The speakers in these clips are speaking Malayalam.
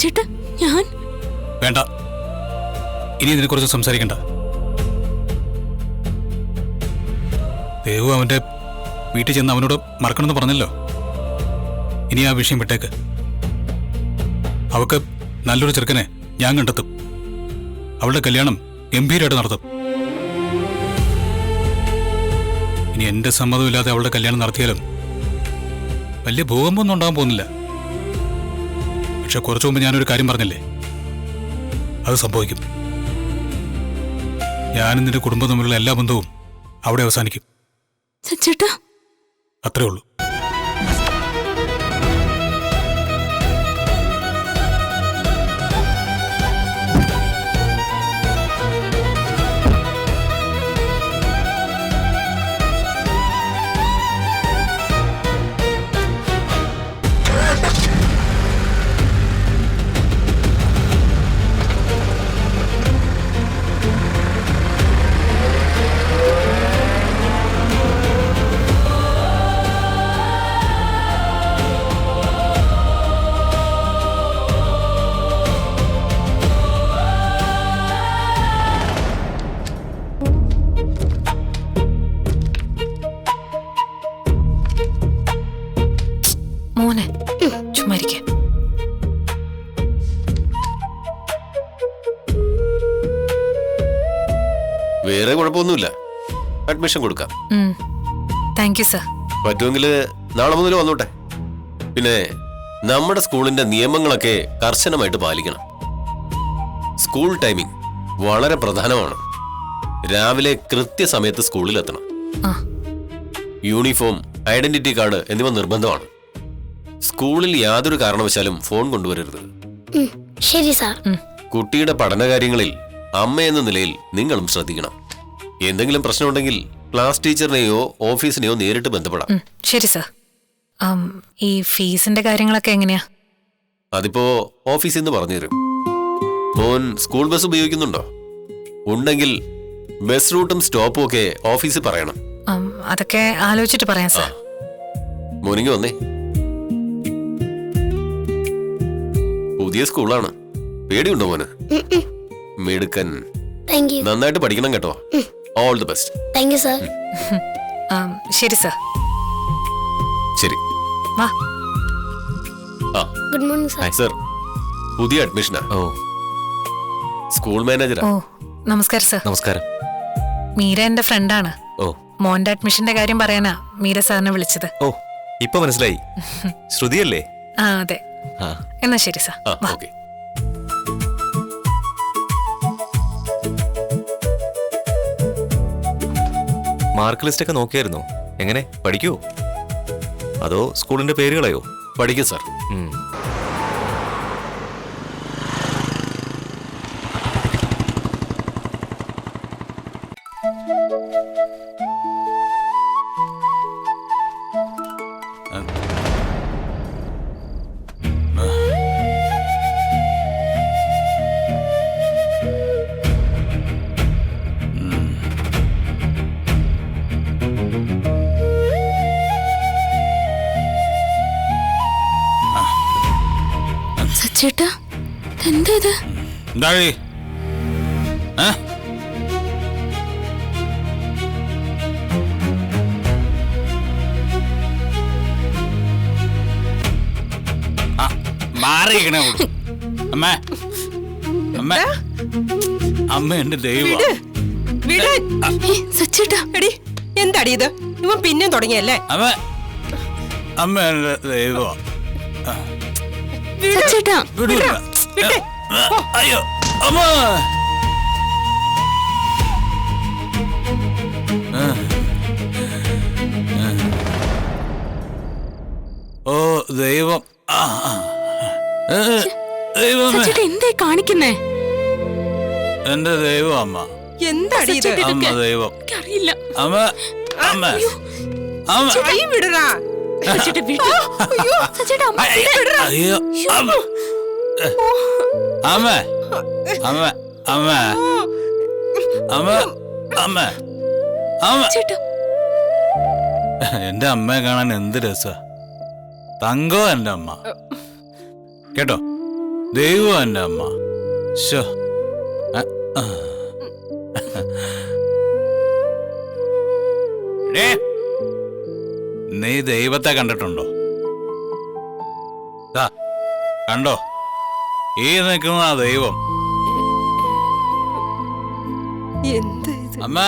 സച്ചേട്ടാ ഞാൻ വേണ്ട, ഇനി ഇതിനെക്കുറിച്ച് സംസാരിക്കണ്ട. ദേവു അവന്റെ വീട്ടിൽ ചെന്ന് അവനോട് മറക്കണമെന്ന് പറഞ്ഞല്ലോ. ഇനി ആ വിഷയം വിട്ടേക്ക്. അവക്ക് നല്ലൊരു ചെറുക്കനെ ഞാൻ കണ്ടെത്തും. അവളുടെ കല്യാണം ഗംഭീരമായിട്ട് നടത്തും. ഇനി എന്റെ സമ്മതമില്ലാതെ അവളുടെ കല്യാണം നടത്തിയാലും വലിയ ഭൂകമ്പമൊന്നും ഉണ്ടാകാൻ പോകുന്നില്ല. പക്ഷെ കുറച്ചു മുമ്പ് ഞാനൊരു കാര്യം പറഞ്ഞില്ലേ, അത് സംഭവിക്കും. ഞാനും നിന്റെ കുടുംബം തമ്മിലുള്ള എല്ലാ ബന്ധവും അവിടെ അവസാനിക്കും. സച്ചേട്ടാ അത്രേ ഉള്ളൂ. മോനെ ചുമ്മാരിക്ക. വേറെ കുഴപ്പമൊന്നുമില്ല, അഡ്മിഷൻ കൊടുക്കാം. Thank you sir. പറ്റുമെങ്കിൽ നാളെ മുതൽ വന്നോട്ടെ. പിന്നെ നമ്മുടെ സ്കൂളിന്റെ നിയമങ്ങളൊക്കെ കർശനമായിട്ട് പാലിക്കണം. സ്കൂൾ ടൈമിംഗ് വളരെ പ്രധാനമാണ്. രാവിലെ കൃത്യസമയത്ത് സ്കൂളിലെത്തണം. യൂണിഫോം, ഐഡന്റിറ്റി കാർഡ് എന്നിവ നിർബന്ധമാണ്. സ്കൂളിൽ യാതൊരു കാരണവശാലും ഫോൺ കൊണ്ടുവരരുത്. ശരി സാർ. കുട്ടിയുടെ പഠനകാര്യങ്ങളിൽ അമ്മ എന്ന നിലയിൽ നിങ്ങളും ശ്രദ്ധിക്കണം. എന്തെങ്കിലും പ്രശ്നമുണ്ടെങ്കിൽ ക്ലാസ് ടീച്ചറിനെയോ ഓഫീസിനെയോ നേരിട്ട് ബന്ധപ്പെടാം. ശരി സർ. ഈ ഫീസിന്റെ കാര്യങ്ങളൊക്കെ എങ്ങനെയാ? അതിപ്പോ ഓഫീസിൽ നിന്ന് പറഞ്ഞു തരും. മോൻ സ്കൂൾ ബസ് ഉപയോഗിക്കുന്നുണ്ടോ? ഉണ്ടെങ്കിൽ ബസ് റൂട്ടും സ്റ്റോപ്പും ഒക്കെ ഓഫീസിൽ പറയണം. അതൊക്കെ ആലോചിച്ചിട്ട് പറയാം സർ. മോനിങ്ങി വന്നേ. പുതിയ സ്കൂളാണ്, പേടിയുണ്ടോ മോന്? മിടുക്കൻ, നന്നായിട്ട് പഠിക്കണം കേട്ടോ. All the best. Thank you sir. ശരി സർ. ശരി, വാ. Good morning sir. സർ, പുതിയ അഡ്മിഷനാ. ഓ, സ്കൂൾ മാനേജറാ. ഓ നമസ്കാരം സർ. നമസ്കാരം. മീര എന്റെ ഫ്രണ്ടാണ്. ഓ, മോന്റെ അഡ്മിഷന്റെ കാര്യം പറയാനാ മീര സാറിനെ വിളിച്ചത്. ഓ ഇപ്പൊ മനസ്സിലായി. ശ്രുതിയല്ലേ? ആ അതെ. എന്നാ ശരി സർ. ഓക്കെ. മാർക്ക് ലിസ്റ്റ് ഒക്കെ നോക്കിയായിരുന്നോ? എങ്ങനെ, പഠിക്കുവോ അതോ സ്കൂളിന്റെ പേരുകളയോ? പഠിക്കും സാർ. സച്ചേട്ടാ എന്താ ഇത്? മാറിയിരിക്കണേ അമ്മ. അമ്മ, അമ്മ എന്റെ ദൈവം. സച്ചേട്ടാ എന്താടി ഇത്? ഇവൻ പിന്നെ തുടങ്ങിയല്ലേ? അമ്മ, അമ്മ എന്റെ ദൈവം. സച്ചേട്ടാ അയ്യോ അമ്മ. ഓ ദൈവം. സച്ചേട്ടാ എന്തേ കാണിക്കുന്നേ? എന്റെ ദൈവം അമ്മ. എന്താടി ഇത്? അമ്മ ദൈവം. അറിയില്ല അമ്മ, അമ്മ, അമ്മ. കൈ വിടറാ. അയ്യോ അമ്മ, അമ്മ, അമ്മ, അമ്മ, അമ്മ, അമ്മ, അമ്മ. എന്റെ അമ്മയെ കാണാൻ എന്ത് രസ. തങ്കോ എന്റെ അമ്മ കേട്ടോ. ദൈവം എൻ്റെ അമ്മ. ശോ. ഡേ, നീ ദൈവത്തെ കണ്ടിട്ടുണ്ടോ? ദാ, കണ്ടോ? ഈ നിൽക്കുന്ന ദൈവം. എന്ത് ഇത്? അമ്മ,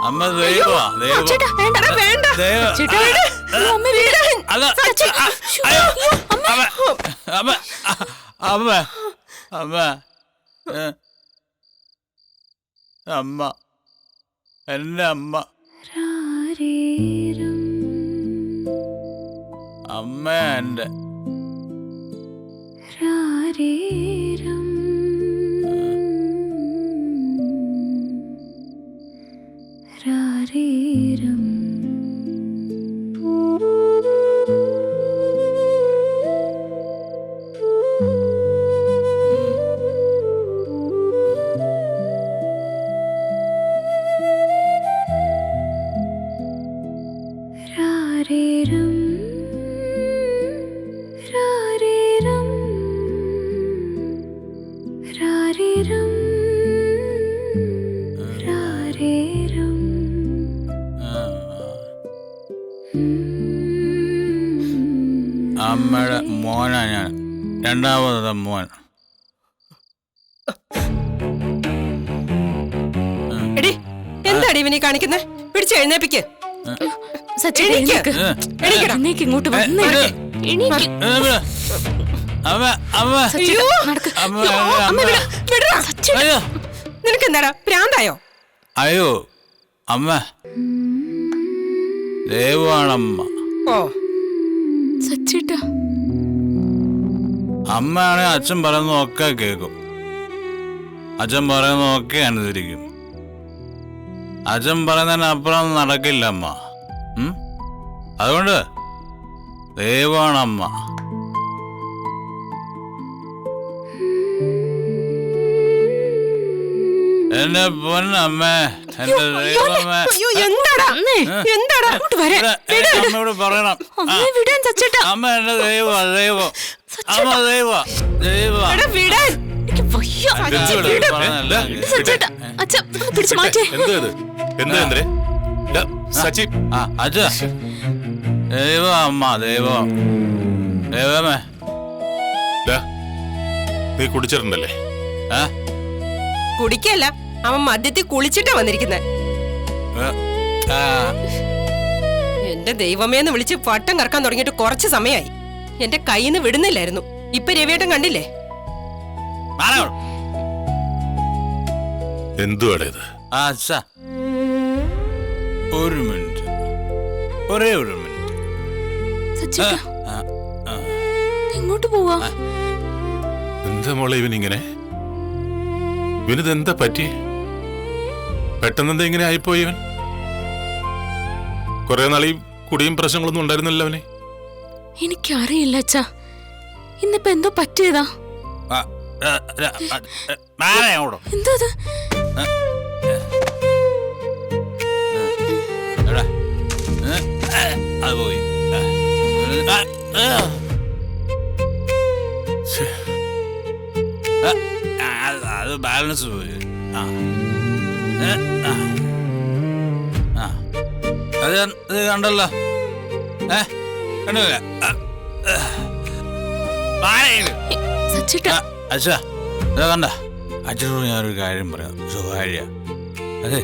അമ്മ ദൈവമാ, ദൈവം. എടാ, വേണ്ട. ദൈവം. അല്ല, അയ്യോ, അമ്മ, അമ്മ, അമ്മ, അമ്മ, അമ്മ, എന്റെ അമ്മ, അമ്മ എന്റെ. അമ്മയുടെ മോനാ ഞാൻ, രണ്ടാമത്തെ മോൻ. എടി, എന്താടി ഇവനീ കാണിക്കുന്നേ? പിടിച്ച് എഴുന്നേപ്പിക്ക്. ഇങ്ങോട്ട് വന്നേ. അമ്മ, അമ്മ, അയ്യോ, അമ്മ, അമ്മ വിടറാ. അയ്യോ, നിനക്കെന്താടാ, പ്രാന്തായോ? അയ്യോ, അമ്മ, ദൈവമാണമ്മ. ഓ, സച്ചേട്ടാ, അമ്മയാണെ അച്ഛൻ പറയുന്നതൊക്കെ കേൾക്കും, അച്ഛൻ പറയുന്നതൊക്കെ അനുസരിക്കും. അച്ഛൻ പറയുന്നതിനപ്പുറം നടക്കില്ല അമ്മ. അതുകൊണ്ട് ദൈവമാണമ്മ. എന്റെ പൊന്നമ്മേ, എന്റെ ദൈവമേ. അയ്യോ, എന്താടാ എന്താടാ? അമ്മയോട് പറയണം. അമ്മ എന്റെ ദൈവ, ദൈവം, അമ്മ ദൈവ, ദൈവ. വിടാൻ. അച്ഛ, ദൈവം അമ്മ, ദൈവം, ദൈവമേ. നീ കുടിച്ചിട്ടുണ്ടല്ലേ? കുടിക്കല്ല, അവൻ മദ്യത്തിൽ കുളിച്ചിട്ടാ വന്നിരിക്കുന്നെ. എന്റെ ദൈവമേന്ന് വിളിച്ച് വട്ടം കറക്കാൻ തുടങ്ങിയിട്ട് കുറച്ച് സമയമായി. എന്റെ കയ്യിൽ നിന്ന് വിടുന്നില്ലായിരുന്നു. ഇപ്പൊ രവിയേട്ടൻ കണ്ടില്ലേ? എന്തുവാടേത്? അച്ഛ, ഒരു മിനിറ്റ്, ഒരേ ഒരു മിനിറ്റ്. എങ്ങോട്ട് പോവാ? എന്താ മോളെ ഇവനിങ്ങനെ? ഇവനിതെന്താ പറ്റി? പെട്ടെന്നെന്താ ഇങ്ങനെ ആയിപ്പോയി ഇവൻ? കുറെ നാളീ കുടിയും പ്രശ്നങ്ങളൊന്നും ഉണ്ടായിരുന്നില്ല അവനെ. എനിക്കറിയില്ല അച്ഛാ, ഇന്നിപ്പോ എന്തോ പറ്റിയതാ. എന്താ അത് പോയി. അത് ബാലൻസ് പോയി. അത് കണ്ടല്ലോ, കണ്ടില്ല? അച്ഛാ, ഇതാ കണ്ട. അച്ഛനോട് ഞാനൊരു കാര്യം പറയാം, സ്വകാര്യ. അതെ,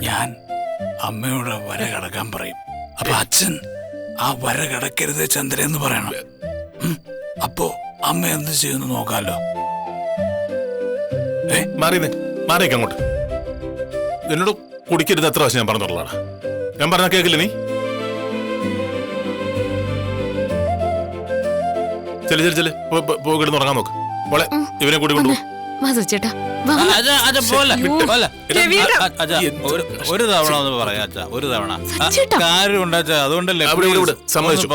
ഞാൻ അമ്മയോട് വര കടക്കാൻ പറയും. അപ്പൊ അച്ഛൻ ആ വര കടക്കരുത് ചന്ദ്രൻ പറയണം. അപ്പോ അമ്മ എന്ത് ചെയ്യുന്നു നോക്കാലോ. മാറിയേക്ക് അങ്ങോട്ട്. എന്നോട് കുടിക്കരുത് എത്ര പ്രാവശ്യം ഞാൻ പറഞ്ഞോളാണ്. ഞാൻ പറഞ്ഞ കേക്കില്ല നീ? ചെല് പോകിടുന്ന് ഉറങ്ങാൻ നോക്ക്. മോളെ ഇവനെ കൂടി കൊണ്ടുപോകും. ഒരു തവണ ഒന്ന് പറയാ അച്ഛാ, ഒരു തവണ കാര്യം ഉണ്ടാച്ചാ. അതുകൊണ്ടല്ലേ സമ്മതിച്ചു.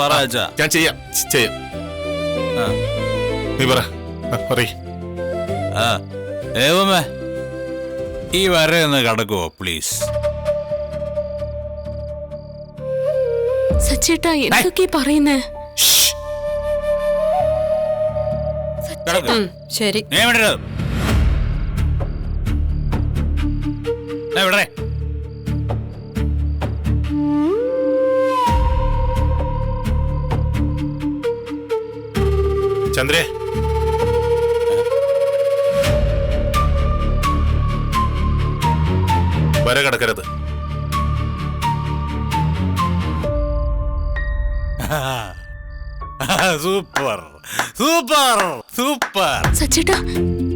ഞാൻ ചെയ്യാം. നീ പറ. ദൈവമേ, ഈ വരയൊന്ന് കടക്കുവോ പ്ലീസ്? സച്ചേട്ടാ എന്തൊക്കെ പറയുന്നേ? കിടക്ക്. ശരി. നീ വിടരുത്. വിടറേ. ചന്ദ്രേ, വര കിടക്കരുത്. സൂപ്പർ സൂപ്പർ സൂപ്പർ സച്ചേട്ടാ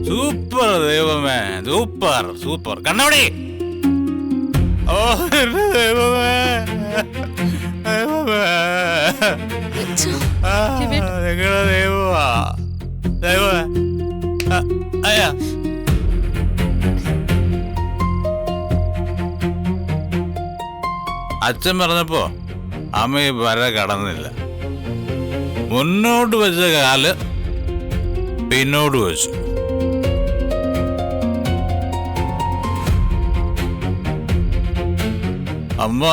സൂപ്പർ ദൈവമേ, സൂപ്പർ സൂപ്പർ. കണ്ണോടി. ഓ എന്റെ ദൈവമേ, ദൈവമേ. നിങ്ങളുടെ ദൈവമാ, ദൈവമേ. അയ്യാ, അച്ഛൻ പറഞ്ഞപ്പോ അമ്മ ഈ വര കടന്നില്ല. മുന്നോട്ട് വെച്ച കാല് പിന്നോട്ട് വെച്ചു. അമ്മ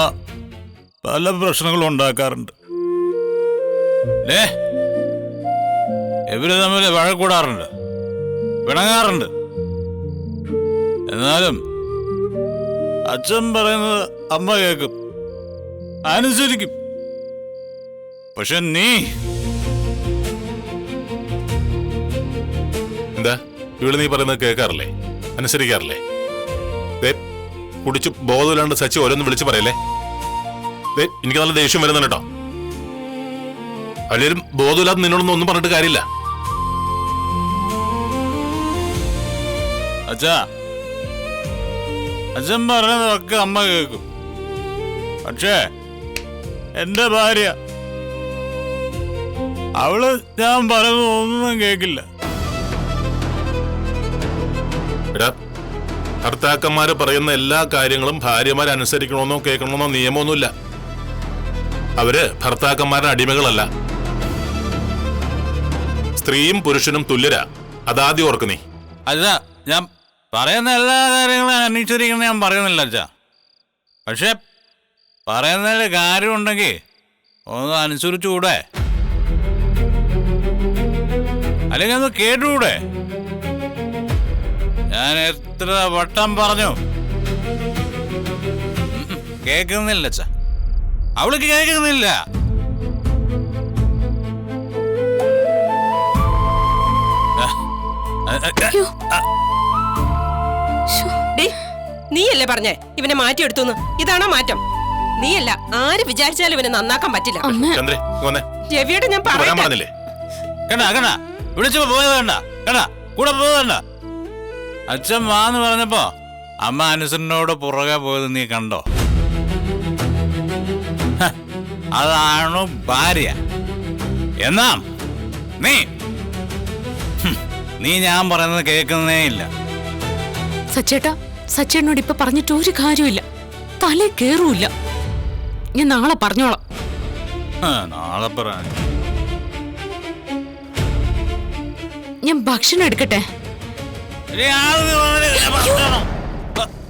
പല പ്രശ്നങ്ങളും ഉണ്ടാക്കാറുണ്ട്. ഇവര് തമ്മിൽ വഴക്കൂടാറുണ്ട്, പിണങ്ങാറുണ്ട്. എന്നാലും അച്ഛൻ പറയുന്നത് അമ്മ കേൾക്കും, അനുസരിക്കും. പക്ഷെ നീ എന്താ ഇവിടെ നീ പറയുന്നത് കേൾക്കാറില്ലേ, അനുസരിക്കാറില്ലേ? കുടിച്ച് ബോധമില്ലാണ്ട് സച്ചി ഓരോന്ന് വിളിച്ച് പറയല്ലേ. എനിക്ക് നല്ല ദേഷ്യം വരുന്നുണ്ട് കേട്ടോ. അല്ലേലും ബോധമില്ലാതെ നിന്നോടൊന്നും ഒന്നും പറഞ്ഞിട്ട് കാര്യമില്ല. അച്ഛൻ പറയുന്നതൊക്കെ അമ്മ കേൾക്കും. പക്ഷേ എന്റെ ഭാര്യ, അവള് ഞാൻ പറയുന്നത് ഒന്നും കേൾക്കില്ല. എടാ, ഭർത്താക്കന്മാര് പറയുന്ന എല്ലാ കാര്യങ്ങളും ഭാര്യമാർ അനുസരിക്കണമെന്നോ കേൾക്കണമെന്നോ നിയമമൊന്നുമില്ല. അവര് ഭർത്താക്കന്മാരുടെ അടിമകളല്ല. സ്ത്രീയും പുരുഷനും തുല്യരാ. അതാദ്യം ഓർക്ക് നീ. അച്ഛാ, ഞാൻ പറയുന്ന എല്ലാ കാര്യങ്ങളും അനുസരിക്കണം ഞാൻ പറയുന്നില്ല അച്ഛാ. പക്ഷെ പറയുന്നതിൽ കാര്യമുണ്ടെങ്കിൽ ഒന്ന് അനുസരിച്ചുകൂടെ? അല്ലെങ്കിൽ ഒന്ന് കേട്ടുകൂടെ? ഞാൻ എത്ര വട്ടം പറഞ്ഞു, കേൾക്കുന്നില്ല അച്ഛാ. അവൾക്ക് കേൾക്കുന്നില്ല. നീയല്ലേ പറഞ്ഞേ ഇവനെ മാറ്റിയെടുത്തു? ഇതാണോ മാറ്റം? നീയല്ല, ആര് വിചാരിച്ചാലും ഇവനെ നന്നാക്കാൻ പറ്റില്ല. ചന്ദ്രേ, വന്നേ. രവിയോട് ഞാൻ വരാൻ പറഞ്ഞില്ലേ? കണ്ടാ വിളിച്ചപ്പോ പോയത് വേണ്ട, കണ്ടാ കൂടെ പോയത് വേണ്ട. അച്ഛൻ വാന്ന് പറഞ്ഞപ്പോ അമ്മ അനുസരിനോട് പുറകെ പോയത് നീ കണ്ടോ? അതാണോ ഭാര്യ? എന്നാ നീ ഞാൻ പറയുന്നത് കേൾക്കുന്നേ ഇല്ല. സച്ചേട്ടാ, സച്ചേട്ടനോട് ഇപ്പൊ പറഞ്ഞിട്ട് ഒരു കാര്യമില്ല. തലേ കേറൂല്ല. ഞാൻ നാളെ പറഞ്ഞോളാം. നാളെ പറയാൻ ഞാൻ ഭക്ഷണം എടുക്കട്ടെ.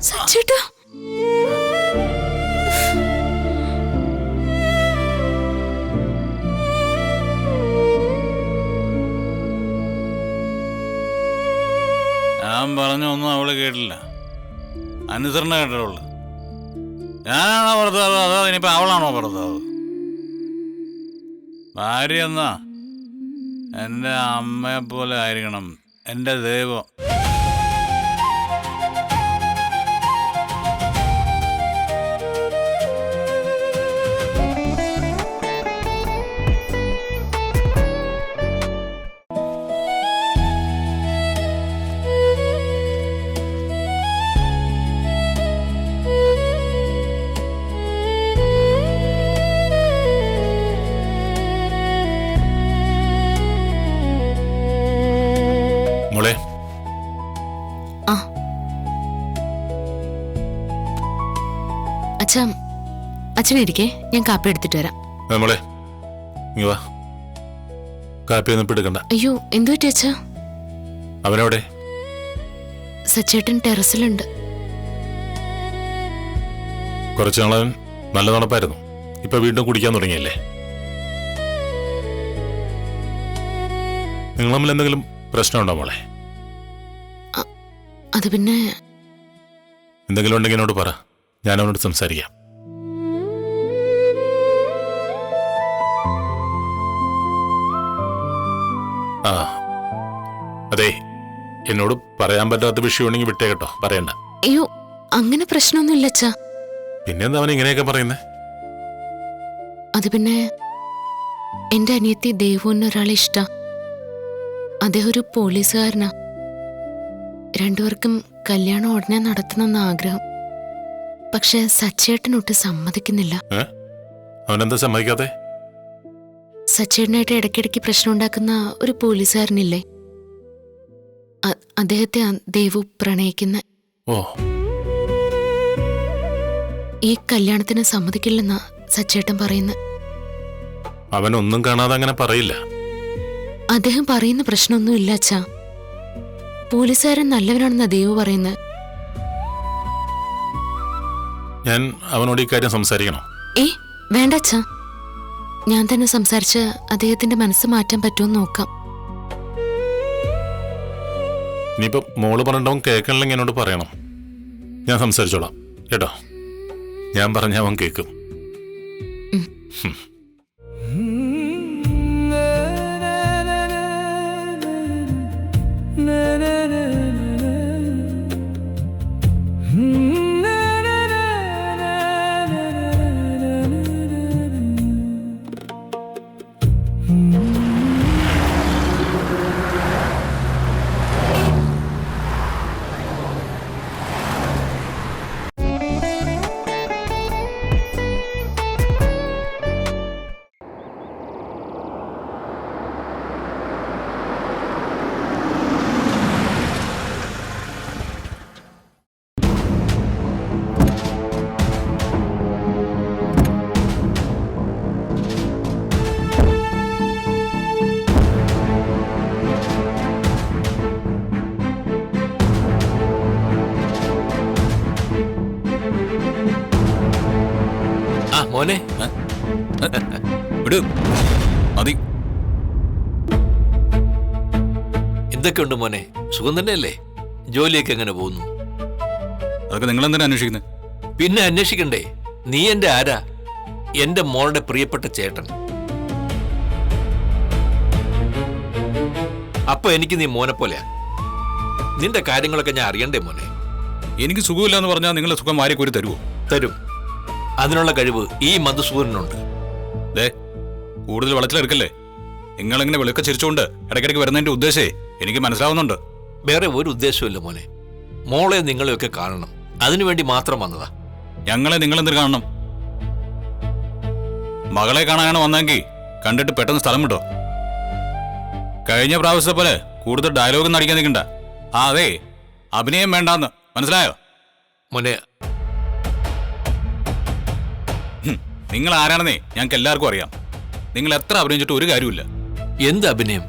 സച്ചേട്ടാ, ഞാൻ പറഞ്ഞൊന്നും അവള് കേട്ടില്ല, അനുസരണ കേട്ടവള്. ഞാനാണോ ഭർത്താവ്, അതോ ഇനിയിപ്പോ അവളാണോ ഭർത്താവ്? ഭാര്യ എന്നാ എൻ്റെ അമ്മയെ പോലെ ആയിരിക്കണം എൻ്റെ ദൈവം. മോളെ, അച്ഛനിരിക്കേ, ഞാൻ കാപ്പി എടുത്തിട്ട് വരാം. മോളെ ഇങ്ങ് വാ. കാപ്പി ഒന്നും എടുക്കണ്ട. അയ്യോ, എന്തു പറ്റി അച്ഛാ? അവനവിടെ? സച്ചേട്ടൻ ടെറസിലുണ്ട്. കുറച്ചു നാളവൻ നല്ല നടപ്പായിരുന്നു. ഇപ്പൊ വീണ്ടും കുടിക്കാൻ തുടങ്ങിയല്ലേ? നിങ്ങൾ തമ്മിൽ എന്തെങ്കിലും പ്രശ്നമുണ്ടോ മോളെ? അത് പിന്നെ എന്തെങ്കിലും ഉണ്ടെങ്കിൽ എന്നോട് പറ, ഞാൻ അവനോട് സംസാരിക്കാം. ആ അതെ, എന്നോട് പറയാൻ പറ്റാത്ത വിഷയമുണ്ടെങ്കിൽ വിട്ടേക്കട്ടോ, പറയണ്ട. അയ്യോ അങ്ങനെ പ്രശ്നമൊന്നുമില്ല അച്ഛാ. പിന്നെന്താ അവൻ ഇങ്ങനെയൊക്കെ പറയുന്നേ? അത് പിന്നെ എന്റെ അനിയത്തി ദേവുവിന് ഒരാളെ ഇഷ്ട. അദ്ദേഹം ഒരു പോലീസുകാരനാ. രണ്ടുപേർക്കും കല്യാണം ഉടനെ നടത്തണമെന്ന് ആഗ്രഹം. പക്ഷെ സച്ചേട്ടനൊട്ട് സമ്മതിക്കുന്നില്ല. അവനെന്താ സമ്മതിക്കാതെ? സച്ചേട്ടനായിട്ട് ഇടയ്ക്കിടയ്ക്ക് പ്രശ്നം ഉണ്ടാക്കുന്ന ഒരു പോലീസുകാരനില്ലേ, അദ്ദേഹത്തെ ദേവു പ്രണയിക്കുന്ന. ഓ, ഈ കല്യാണത്തിന് സമ്മതിക്കില്ലെന്നാ സച്ചേട്ടൻ പറയുന്നത്. അവനൊന്നും കാണാതെ അങ്ങനെ പറയില്ല. അദ്ദേഹം പറയുന്ന പ്രശ്നമൊന്നുമില്ല അച്ഛാ. പോലീസുകാരൻ നല്ലവനാണെന്നാ ദേവു പറയുന്നത്. ഞാൻ അവനോട് ഈ കാര്യം സംസാരിക്കണോ? വേണ്ട അച്ഛാ, ഞാൻ തന്നെ സംസാരിച്ച് അദ്ദേഹത്തിന്റെ മനസ്സ് മാറ്റാൻ പറ്റുമെന്ന് നോക്കാം. ഇനിയിപ്പോ മോള് പറഞ്ഞിട്ടവൻ കേൾക്കണില്ലെങ്കിൽ എന്നോട് പറയണം, ഞാൻ സംസാരിച്ചോളാം കേട്ടോ. ഞാൻ പറഞ്ഞ അവൻ കേൾക്കും. മോനെ വിട്, മതി. എന്തൊക്കെയുണ്ട് മോനെ? സുഖം തന്നെയല്ലേ? ജോലിയൊക്കെ എങ്ങനെ പോകുന്നു? അതൊക്കെ നിങ്ങൾ എന്തിനാ അന്വേഷിക്കുന്നത്? പിന്നെ അന്വേഷിക്കണ്ടേ? നീ എന്റെ ആരാ? എന്റെ മോളുടെ പ്രിയപ്പെട്ട ചേട്ടൻ. അപ്പൊ എനിക്ക് നീ മോനെ പോലെയാ. നിന്റെ കാര്യങ്ങളൊക്കെ ഞാൻ അറിയണ്ടേ മോനെ? എനിക്ക് സുഖമില്ല എന്ന് പറഞ്ഞാൽ നിങ്ങൾ സുഖം വാരിക്കോരി തരുമോ? തരും. അതിനുള്ള കഴിവ് ഈ മധുസൂദനുണ്ട്. കൂടുതൽ വളച്ചിലെടുക്കല്ലേ. നിങ്ങളിങ്ങനെ വെളുക്ക ചിരിച്ചുകൊണ്ട് ഇടയ്ക്കിടയ്ക്ക് വരുന്നതിന്റെ ഉദ്ദേശേ എനിക്ക് മനസ്സിലാവുന്നുണ്ട്. വേറെ ഒരു ഉദ്ദേശമില്ല മോനെ. മോളെ നിങ്ങളെയൊക്കെ കാണണം, അതിനുവേണ്ടി മാത്രം വന്നതാ. ഞങ്ങളെ നിങ്ങളെന്തിനു കാണണം? മകളെ കാണാനാണ് വന്നെങ്കിൽ കണ്ടിട്ട് പെട്ടെന്ന് സ്ഥലം വിട്ടോ. കഴിഞ്ഞ പ്രാവശ്യത്തെ പോലെ കൂടുതൽ ഡയലോഗ് നടിക്കാൻ നിൽക്കണ്ട. അതെ, അഭിനയം വേണ്ടാന്ന് മനസ്സിലായോ മോനെ? നിങ്ങൾ ആരാണെന്നേ ഞങ്ങൾക്ക് എല്ലാവർക്കും അറിയാം. നിങ്ങൾ എത്ര അഭിനയിച്ചിട്ട് ഒരു കാര്യമില്ല. എന്ത് അഭിനയം?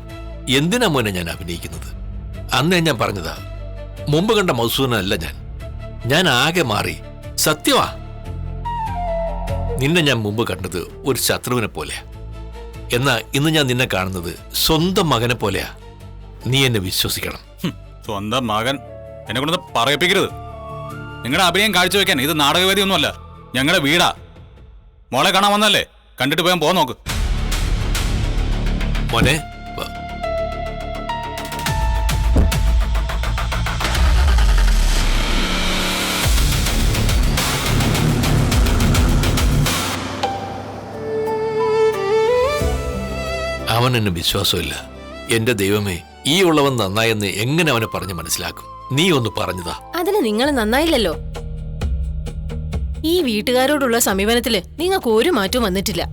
എന്തിനാ മോനെ ഞാൻ അഭിനയിക്കുന്നത്? അന്നേ ഞാൻ പറഞ്ഞതാ, മുമ്പ് കണ്ട മധുസൂദനല്ല ഞാൻ. ഞാൻ ആകെ മാറി. സത്യമാ. നിന്നെ ഞാൻ മുമ്പ് കണ്ടത് ഒരു ശത്രുവിനെ പോലെയാ. എന്നാ ഇന്ന് ഞാൻ നിന്നെ കാണുന്നത് സ്വന്തം മകനെ പോലെയാ. നീ എന്നെ വിശ്വസിക്കണം. സ്വന്തം മകൻ എന്നെ കൊണ്ടൊന്ന് പറയിപ്പിക്കരുത്. നിങ്ങളുടെ അഭിനയം കാഴ്ചവെക്കാൻ ഇത് നാടകവേദിയൊന്നുമല്ല, ഞങ്ങളുടെ വീടാ. മോളെ കാണാൻ വന്നല്ലേ, കണ്ടിട്ട് പോയാൻ പോ നോക്ക്. മോനെ, അവൻ എന്നെ വിശ്വാസമില്ല. എന്റെ ദൈവമേ, ഈ ഉള്ളവൻ നന്നായെന്ന് എങ്ങനെ അവനെ പറഞ്ഞ് മനസ്സിലാക്കും? നീ ഒന്ന് പറഞ്ഞതാ. അതിന് നിങ്ങൾ നന്നായില്ലല്ലോ. ഈ വീട്ടുകാരോടുള്ള സമീപനത്തില് നിങ്ങൾക്ക് ഒരു മാറ്റവും വന്നിട്ടില്ല.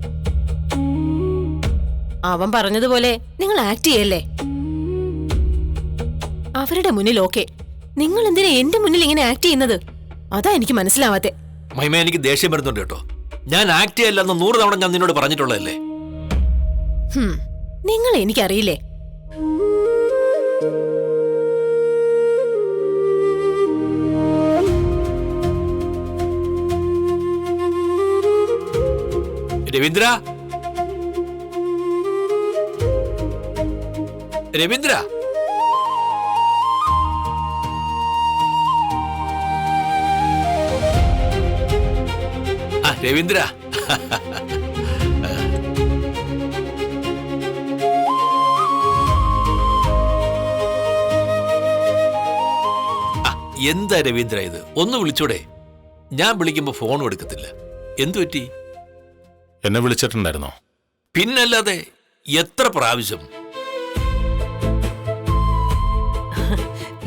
അവൻ പറഞ്ഞതുപോലെ നിങ്ങൾ ആക്ട് ചെയ്യല്ലേ. അവരുടെ മുന്നിൽ ഓക്കെ, നിങ്ങൾ എന്തിനാ എന്റെ മുന്നിൽ ഇങ്ങനെ ആക്ട് ചെയ്യുന്നത്? അതാ എനിക്ക് മനസ്സിലാവാത്തെ. മഹിമ, എനിക്ക് ദേഷ്യം വരുന്നുണ്ട് കേട്ടോ. ഞാൻ ആക്ട് ചെയ്യല്ലെന്ന് 100 തവണ ഞാൻ നിന്നോട് പറഞ്ഞിട്ടുള്ളതല്ലേ. നിങ്ങൾ എനിക്കറിയില്ലേ. രവീന്ദ്ര രവീന്ദ്ര രവീന്ദ്ര എന്താ രവീന്ദ്ര ഇത്? ഒന്ന് വിളിച്ചൂടെ? ഞാൻ വിളിക്കുമ്പോ ഫോണും എടുക്കത്തില്ല. എന്തു പറ്റി? എന്നെ വിളിച്ചിട്ടുണ്ടായിരുന്നോ? പിന്നല്ലാതെ എത്ര പ്രാവശ്യം.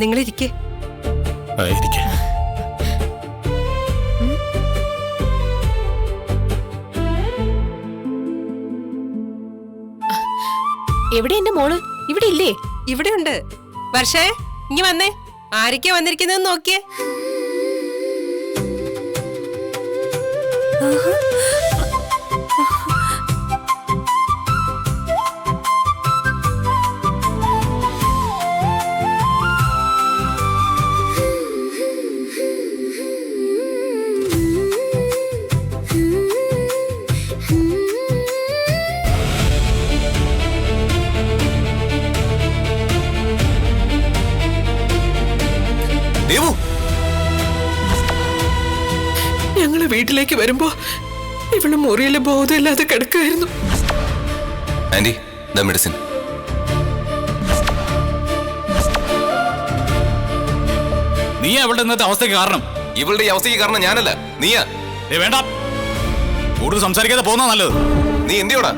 നിങ്ങളിരിക്കേ. ഇരിക്കെ. എവിടെ എന്റെ മോള്? ഇവിടെ ഇല്ലേ? ഇവിടെയുണ്ട്. വർഷേ, ഇങ്ങി വന്നേ. ആരൊക്കെയാ വന്നിരിക്കുന്നതെന്ന് നോക്കിയേ. ഞങ്ങള് വീട്ടിലേക്ക് വരുമ്പോ ഇവള് മുറിയിലെ ബോധമില്ലാതെ കിടക്കായിരുന്നു. Aunty, the medicine. നീ അവളുടെ ഇന്നത്തെ അവസ്ഥയ്ക്ക് കാരണം. ഇവളുടെ ഈ അവസ്ഥയ്ക്ക് കാരണം ഞാനല്ല, നീയാ. വേണ്ട, കൂടുതൽ സംസാരിക്കാതെ പോകുന്ന നല്ലത്. നീ എന്തിയോടാ?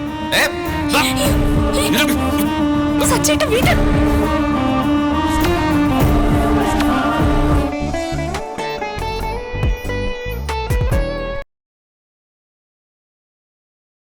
സച്ചേട്ടാ വീട്ടിൽ